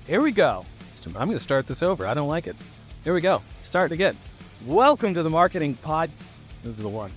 Here we go. I'm going to start this over. I don't like it. Here we go. Start again. Welcome to the Marketing Pod. This is the one.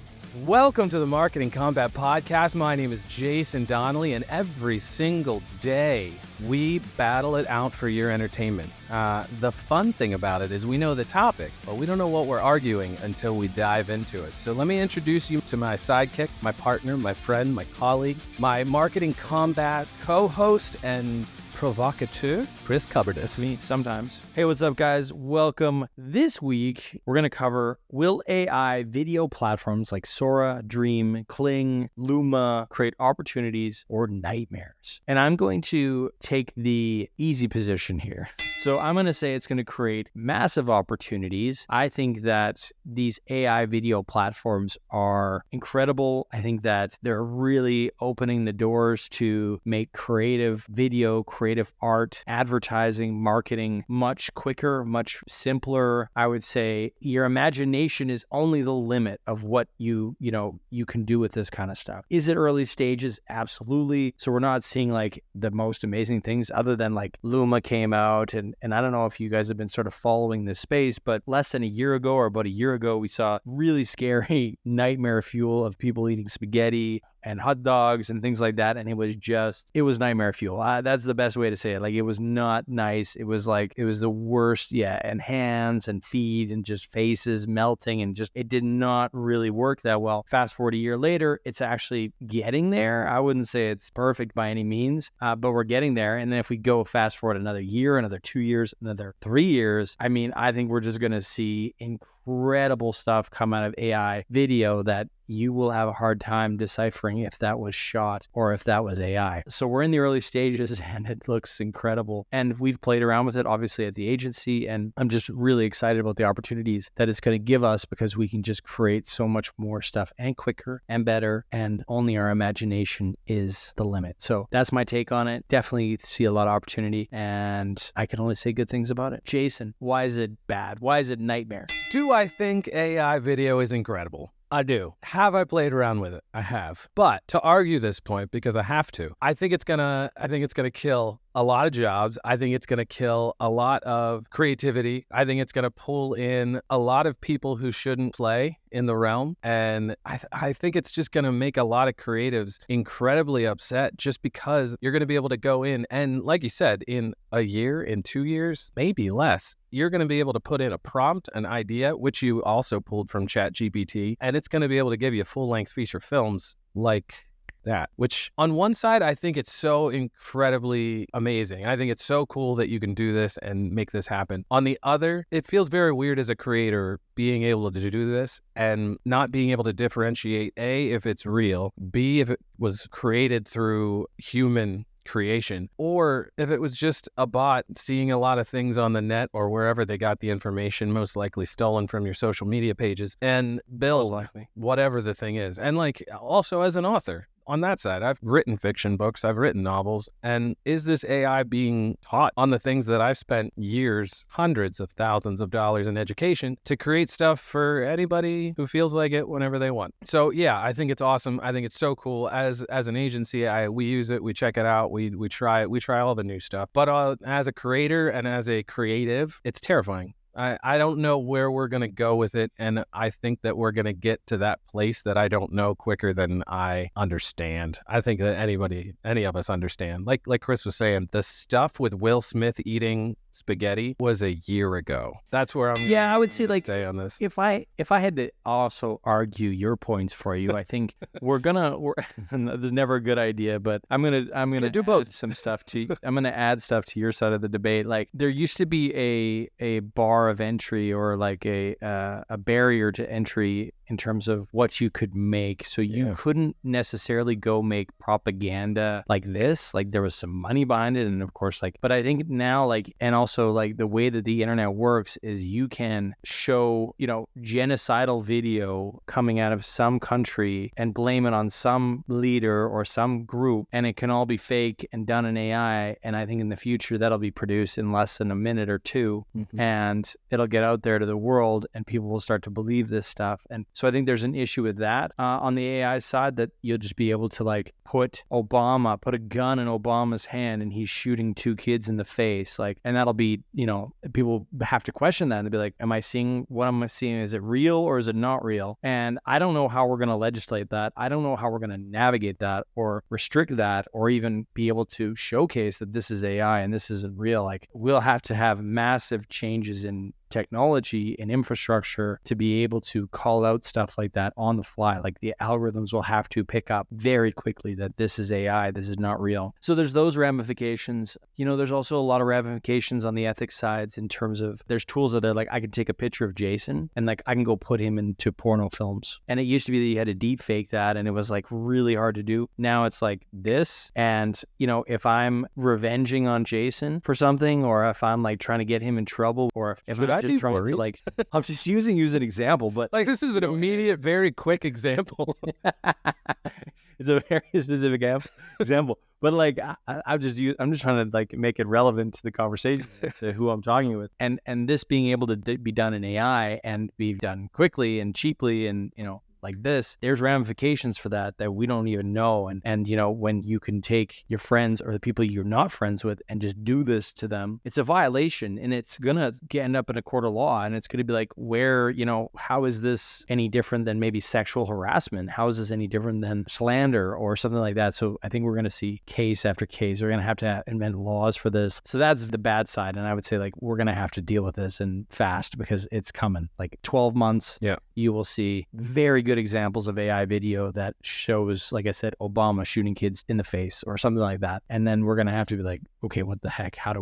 Welcome to the Marketing Combat Podcast. My name is Jason Donnelly, and every single day we battle it out for your entertainment. The fun thing about it is we know the topic, but we don't know what we're arguing until we dive into it. So let me introduce you to my sidekick, my partner, my friend, my colleague, my Marketing Combat co-host and provocateur, Chris Cupboardus. Me, sometimes. Hey, what's up, guys? Welcome. This week, we're going to cover, will AI video platforms like Sora, Dream, Kling, Luma create opportunities or nightmares? And I'm going to take the easy position here. So I'm going to say it's going to create massive opportunities. I think that these AI video platforms are incredible. I think that they're really opening the doors to make creative video, creative art, advertising, marketing much quicker, much simpler. I would say your imagination is only the limit of what you can do with this kind of stuff. Is it early stages? Absolutely. So we're not seeing like the most amazing things other than like Luma came out and I don't know if you guys have been sort of following this space, but less than a year ago or about a year ago, we saw really scary nightmare fuel of people eating spaghetti and hot dogs and things like that. And it was nightmare fuel. That's the best way to say it. Like, it was not nice. It was the worst. Yeah. And hands and feet and just faces melting and just, it did not really work that well. Fast forward a year later, it's actually getting there. I wouldn't say it's perfect by any means, but we're getting there. And then if we go fast forward another year, another 2 years, another 3 years, I mean, I think we're just going to see incredible stuff come out of AI video that you will have a hard time deciphering if that was shot or if that was AI. So we're in the early stages and it looks incredible. And we've played around with it, obviously, at the agency. And I'm just really excited about the opportunities that it's going to give us because we can just create so much more stuff and quicker and better. And only our imagination is the limit. So that's my take on it. Definitely see a lot of opportunity and I can only say good things about it. Jason, why is it bad? Why is it nightmare? Do I think AI video is incredible? I do. Have I played around with it? I have. But to argue this point, because I have to, I think it's gonna kill a lot of jobs. I think it's going to kill a lot of creativity. I think it's going to pull in a lot of people who shouldn't play in the realm. And I think it's just going to make a lot of creatives incredibly upset just because you're going to be able to go in and, like you said, in a year, in 2 years, maybe less, you're going to be able to put in a prompt, an idea, which you also pulled from ChatGPT, and it's going to be able to give you full-length feature films like that, which on one side, I think it's so incredibly amazing. I think it's so cool that you can do this and make this happen. On the other, it feels very weird as a creator being able to do this and not being able to differentiate, A, if it's real, B, if it was created through human creation, or if it was just a bot seeing a lot of things on the net or wherever they got the information, most likely stolen from your social media pages, and build whatever the thing is. And like also as an author, on that side, I've written fiction books, I've written novels, and is this AI being taught on the things that I've spent years, hundreds of thousands of dollars in education to create stuff for anybody who feels like it whenever they want? So yeah, I think it's awesome. I think it's so cool. As an agency, we use it, we check it out, we try all the new stuff. But as a creator and as a creative, it's terrifying. I don't know where we're going to go with it, and I think that we're going to get to that place that I don't know quicker than I understand. I think that any of us understand. Like Chris was saying, the stuff with Will Smith eating spaghetti was a year ago. That's where I would say, like, stay on this. If I had to also argue your points for you, I think we're this is never a good idea, but I'm gonna do both. I'm gonna add stuff to your side of the debate. Like, there used to be a bar of entry or like a barrier to entry in terms of what you could make. So you couldn't necessarily go make propaganda like this. Like, there was some money behind it. And of course, but I think now, and also the way that the internet works is you can show, genocidal video coming out of some country and blame it on some leader or some group, and it can all be fake and done in AI. And I think in the future that'll be produced in less than a minute or two, and it'll get out there to the world and people will start to believe this stuff. And So I think there's an issue with that on the AI side, that you'll just be able to like put a gun in Obama's hand and he's shooting 2 kids in the face. Like, and that'll be, people have to question that and be like, am I seeing what I'm seeing? Is it real or is it not real? And I don't know how we're going to legislate that. I don't know how we're going to navigate that or restrict that or even be able to showcase that this is AI and this isn't real. Like, we'll have to have massive changes in technology and infrastructure to be able to call out stuff like that on the fly. Like, the algorithms will have to pick up very quickly that this is AI, this is not real. So there's those ramifications. There's also a lot of ramifications on the ethics sides in terms of there's tools out there. Like, I can take a picture of Jason and like I can go put him into porno films. And it used to be that you had to deep fake that and it was like really hard to do. Now it's like this. And if I'm revenging on Jason for something, or if I'm like trying to get him in trouble, or if I'm just trying to like, I'm just using you as an example, but like, this is an immediate, very quick example. It's a very specific example, but like, I'm just trying to like make it relevant to the conversation to who I'm talking with, and this being able to be done in AI and be done quickly and cheaply, and like this, there's ramifications for that we don't even know. And when you can take your friends or the people you're not friends with and just do this to them, it's a violation, and it's gonna end up in a court of law, and it's gonna be like, where, how is this any different than maybe sexual harassment? How is this any different than slander or something like that? So I think we're gonna see case after case. We're gonna have to invent laws for this. So that's the bad side, and I would say like we're gonna have to deal with this and fast, because it's coming. Like 12 months, you will see very good examples of AI video that shows, like I said, Obama shooting kids in the face or something like that. And then we're going to have to be like, okay, what the heck? What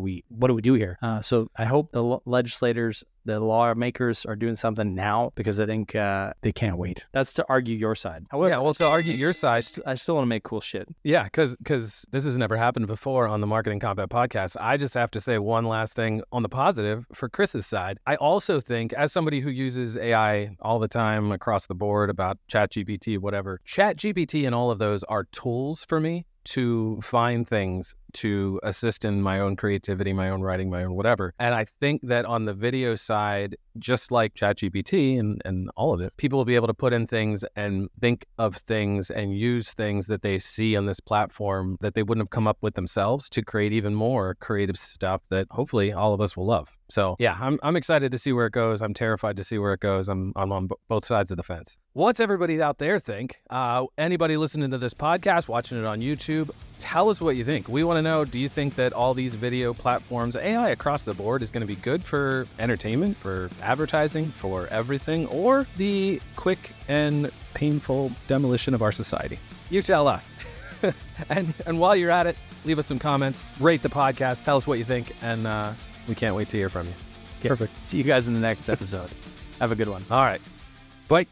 do we do here? So I hope the legislators, the lawmakers are doing something now, because I think they can't wait. That's to argue your side. However, to argue your side, I still want to make cool shit. Yeah, because this has never happened before on the Marketing Combat podcast. I just have to say one last thing on the positive for Chris's side. I also think, as somebody who uses AI all the time across the board, about ChatGPT, whatever, ChatGPT and all of those are tools for me to find things to assist in my own creativity, my own writing, my own whatever. And I think that on the video side, just like ChatGPT and all of it, people will be able to put in things and think of things and use things that they see on this platform that they wouldn't have come up with themselves to create even more creative stuff that hopefully all of us will love. So yeah, I'm excited to see where it goes. I'm terrified to see where it goes. I'm on both sides of the fence. What's everybody out there think? Anybody listening to this podcast, watching it on YouTube, tell us what you think. We want to know, do you think that all these video platforms, AI across the board, is going to be good for entertainment, for advertising, for everything, or the quick and painful demolition of our society? You tell us. And while you're at it, leave us some comments, rate the podcast, tell us what you think, and we can't wait to hear from you. Okay. Perfect. See you guys in the next episode. Have a good one. All right. Bye.